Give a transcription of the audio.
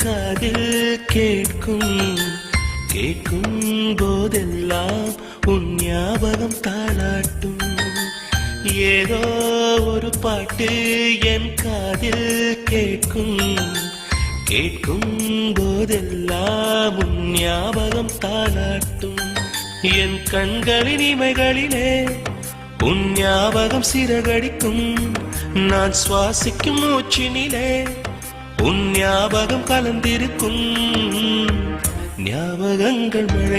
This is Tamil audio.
காதில் கேட்கும் கேட்கும் போதெல்லாம் உன் ஞாபகம் தாளாட்டும். ஏதோ ஒரு பாட்டு என் காதில் கேட்கும் கேட்கும் போதெல்லாம் உன் ஞாபகம் தாளாட்டும். என் கண்களின் இமைகளிலே உன் ஞாபகம் சிறகடிக்கும். நான் சுவாசிக்கும் மூச்சினிலே உன் ஞாபகம் கலந்திருக்கும். ஞாபகங்கள் மழை